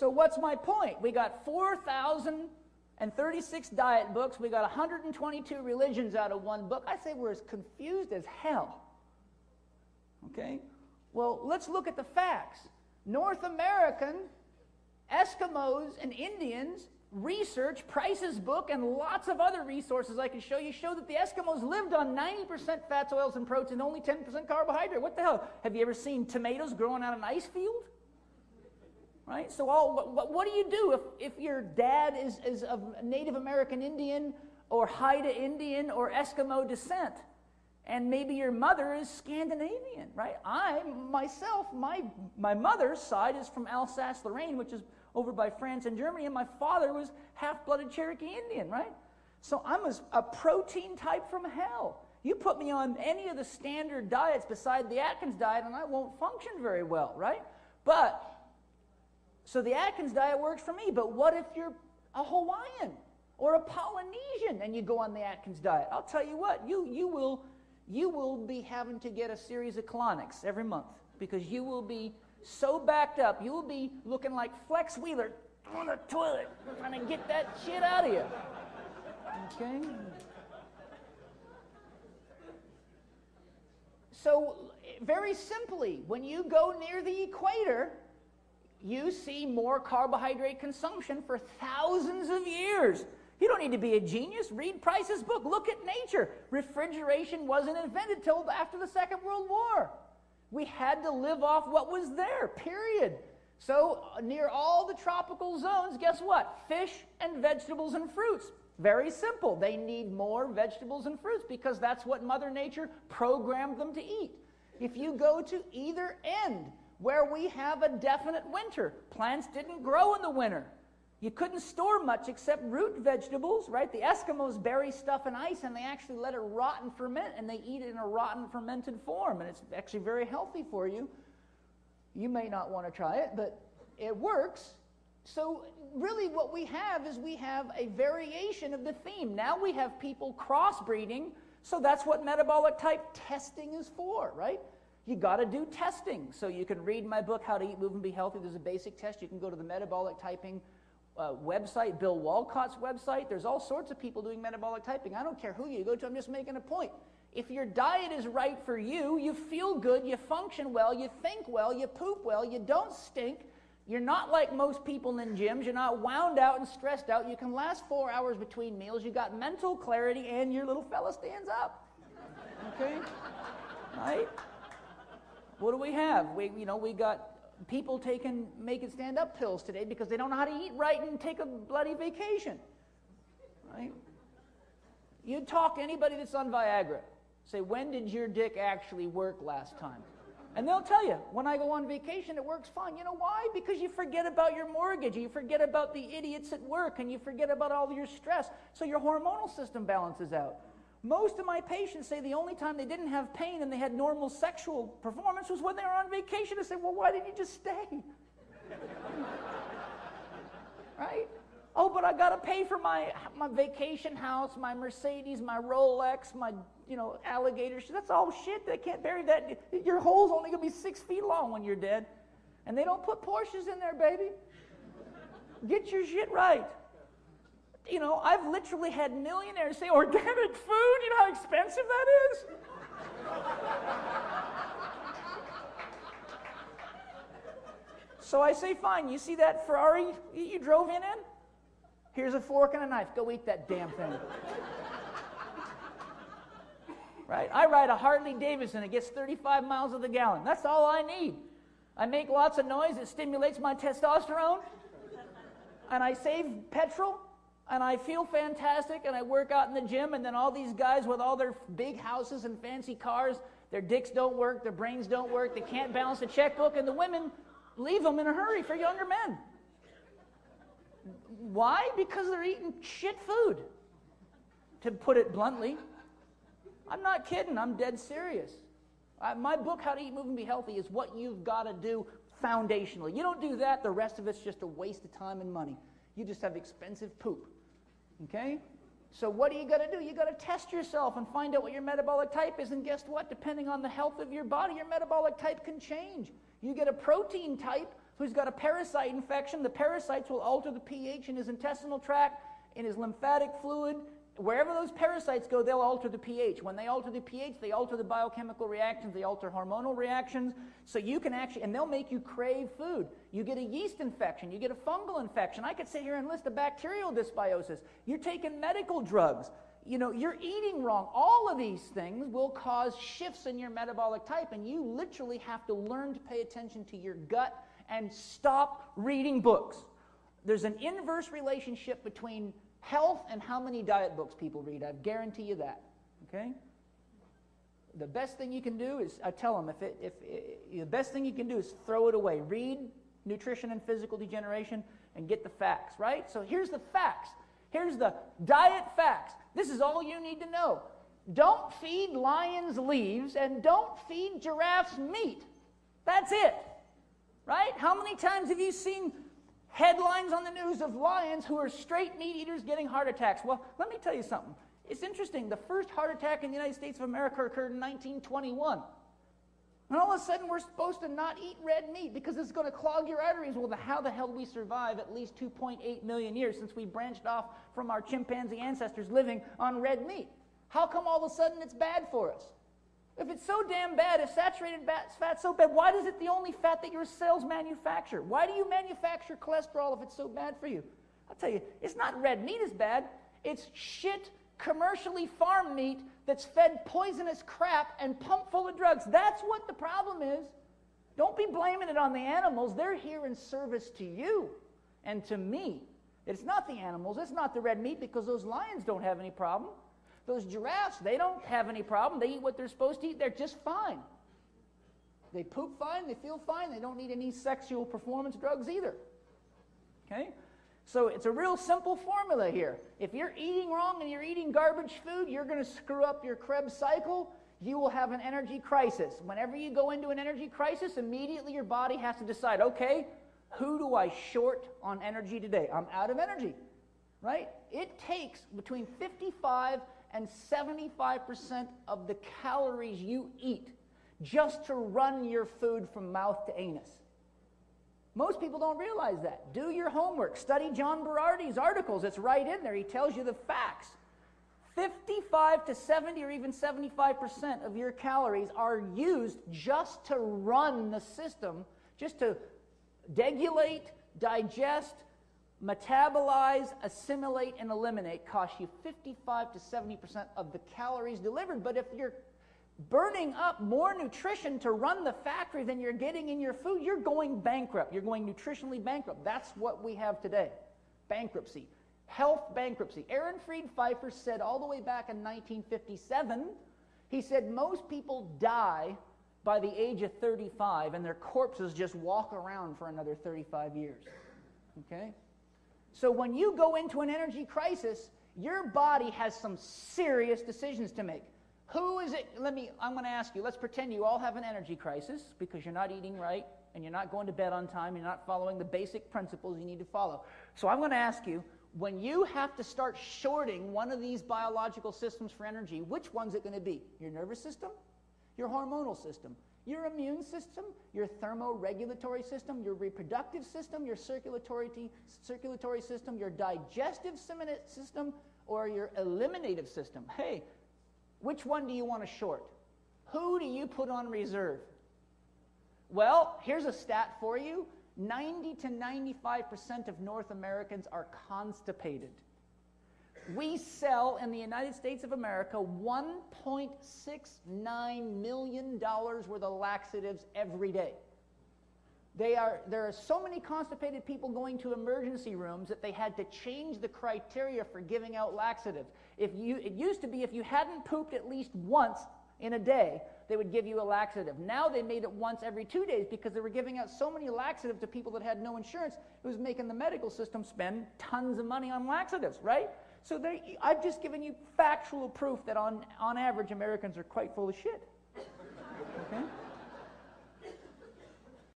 So what's my point? We got 4,036 diet books. We got 122 religions out of one book. I say we're as confused as hell. Okay? Well, let's look at the facts. North American, Eskimos, and Indians research, Price's book, and lots of other resources I can show you show that the Eskimos lived on 90% fats, oils, and protein, only 10% carbohydrate. What the hell? Have you ever seen tomatoes growing on an ice field? Right? So what do you do if your dad is of Native American Indian or Haida Indian or Eskimo descent? And maybe your mother is Scandinavian, right? My mother's side is from Alsace-Lorraine, which is over by France and Germany, and my father was half-blooded Cherokee Indian, right? So I'm a protein type from hell. You put me on any of the standard diets beside the Atkins diet, and I won't function very well, right? So the Atkins diet works for me, but what if you're a Hawaiian or a Polynesian and you go on the Atkins diet? I'll tell you what, you will be having to get a series of colonics every month because you will be so backed up. You will be looking like Flex Wheeler on the toilet trying to get that shit out of you. Okay? So, very simply, when you go near the equator, you see more carbohydrate consumption for thousands of years. You don't need to be a genius. Read Price's book. Look at nature. Refrigeration wasn't invented till after the Second World War. We had to live off what was there, period. So near all the tropical zones, guess what? Fish and vegetables and fruits. Very simple. They need more vegetables and fruits because that's what Mother Nature programmed them to eat. If you go to either end, where we have a definite winter, plants didn't grow in the winter. You couldn't store much except root vegetables, right? The Eskimos bury stuff in ice and they actually let it rot and ferment and they eat it in a rotten fermented form and it's actually very healthy for you. You may not want to try it, but it works. So really what we have is we have a variation of the theme. Now we have people crossbreeding, so that's what metabolic type testing is for, right? You got to do testing. So you can read my book, How to Eat, Move, and Be Healthy. There's a basic test. You can go to the metabolic typing website, Bill Walcott's website. There's all sorts of people doing metabolic typing. I don't care who you go to. I'm just making a point. If your diet is right for you, you feel good, you function well, you think well, you poop well, you don't stink. You're not like most people in gyms. You're not wound out and stressed out. You can last 4 hours between meals. You got mental clarity, and your little fella stands up. Okay? Right? What do we have? We got people taking make it stand up pills today because they don't know how to eat right and take a bloody vacation. Right? You talk to anybody that's on Viagra. Say, when did your dick actually work last time? And they'll tell you, when I go on vacation, it works fine. You know why? Because you forget about your mortgage, you forget about the idiots at work, and you forget about all your stress, so your hormonal system balances out. Most of my patients say the only time they didn't have pain and they had normal sexual performance was when they were on vacation. I say, well, why didn't you just stay? Right? Oh, but I got to pay for my vacation house, my Mercedes, my Rolex, my alligator shit. That's all shit. They can't bury that. Your hole's only going to be 6 feet long when you're dead. And they don't put Porsches in there, baby. Get your shit right. I've literally had millionaires say, organic food, you know how expensive that is? So I say, fine, you see that Ferrari you drove in? Here's a fork and a knife. Go eat that damn thing. Right? I ride a Harley Davidson. It gets 35 miles of the gallon. That's all I need. I make lots of noise. It stimulates my testosterone. And I save petrol. And I feel fantastic. And I work out in the gym. And then all these guys with all their big houses and fancy cars, their dicks don't work. Their brains don't work. They can't balance a checkbook. And the women leave them in a hurry for younger men. Why? Because they're eating shit food, to put it bluntly. I'm not kidding. I'm dead serious. My book, How to Eat, Move, and Be Healthy, is what you've got to do foundationally. You don't do that, the rest of it's just a waste of time and money. You just have expensive poop. Okay? So what do you got to do? You got to test yourself and find out what your metabolic type is. And guess what? Depending on the health of your body, your metabolic type can change. You get a protein type who's got a parasite infection. The parasites will alter the pH in his intestinal tract, in his lymphatic fluid. Wherever those parasites go, they'll alter the pH. When they alter the pH, they alter the biochemical reactions, they alter hormonal reactions. So you can actually, and they'll make you crave food. You get a yeast infection, you get a fungal infection. I could sit here and list a bacterial dysbiosis. You're taking medical drugs. You know, you're eating wrong. All of these things will cause shifts in your metabolic type, and you literally have to learn to pay attention to your gut and stop reading books. There's an inverse relationship between health and how many diet books people read. I guarantee you that. Okay? The best thing you can do is, I tell them, the best thing you can do is throw it away. Read Nutrition and Physical Degeneration and get the facts, right? So here's the facts. Here's the diet facts. This is all you need to know. Don't feed lions leaves and don't feed giraffes meat. That's it. Right? How many times have you seen headlines on the news of lions who are straight meat eaters getting heart attacks? Well, let me tell you something. It's interesting. The first heart attack in the United States of America occurred in 1921. And all of a sudden, we're supposed to not eat red meat because it's going to clog your arteries. Well, how the hell did we survive at least 2.8 million years since we branched off from our chimpanzee ancestors living on red meat? How come all of a sudden it's bad for us? If it's so damn bad, if saturated fat's so bad, why is it the only fat that your cells manufacture? Why do you manufacture cholesterol if it's so bad for you? I'll tell you, it's not red meat is bad. It's shit, commercially farmed meat that's fed poisonous crap and pumped full of drugs. That's what the problem is. Don't be blaming it on the animals. They're here in service to you and to me. It's not the animals. It's not the red meat, because those lions don't have any problem. Those giraffes, they don't have any problem. They eat what they're supposed to eat. They're just fine. They poop fine. They feel fine. They don't need any sexual performance drugs either. Okay? So it's a real simple formula here. If you're eating wrong and you're eating garbage food, you're going to screw up your Krebs cycle. You will have an energy crisis. Whenever you go into an energy crisis, immediately your body has to decide, okay, who do I short on energy today? I'm out of energy, right? It takes between 55 and 75% of the calories you eat just to run your food from mouth to anus. Most people don't realize that. Do your homework. Study John Berardi's articles. It's right in there. He tells you the facts. 55 to 70 or even 75% of your calories are used just to run the system, just to degulate, digest, metabolize, assimilate, and eliminate. Costs you 55 to 70% of the calories delivered. But if you're burning up more nutrition to run the factory than you're getting in your food, you're going bankrupt. You're going nutritionally bankrupt. That's what we have today. Bankruptcy. Health bankruptcy. Aaron Fried Pfeiffer said all the way back in 1957, he said most people die by the age of 35 and their corpses just walk around for another 35 years. Okay? So when you go into an energy crisis, your body has some serious decisions to make. Who is it? I'm going to ask you, let's pretend you all have an energy crisis because you're not eating right and you're not going to bed on time, you're not following the basic principles you need to follow. So I'm going to ask you, when you have to start shorting one of these biological systems for energy, which one's it going to be? Your nervous system? Your hormonal system? Your immune system? Your thermoregulatory system? Your reproductive system? Your circulatory system? Your digestive system? Or your eliminative system? Hey, which one do you want to short? Who do you put on reserve? Well, here's a stat for you. 90 to 95% of North Americans are constipated. We sell in the United States of America $1.69 million worth of laxatives every day. There are so many constipated people going to emergency rooms that they had to change the criteria for giving out laxatives. It used to be if you hadn't pooped at least once in a day, they would give you a laxative. Now they made it once every 2 days because they were giving out so many laxatives to people that had no insurance. It was making the medical system spend tons of money on laxatives, right? So I've just given you factual proof that on average Americans are quite full of shit.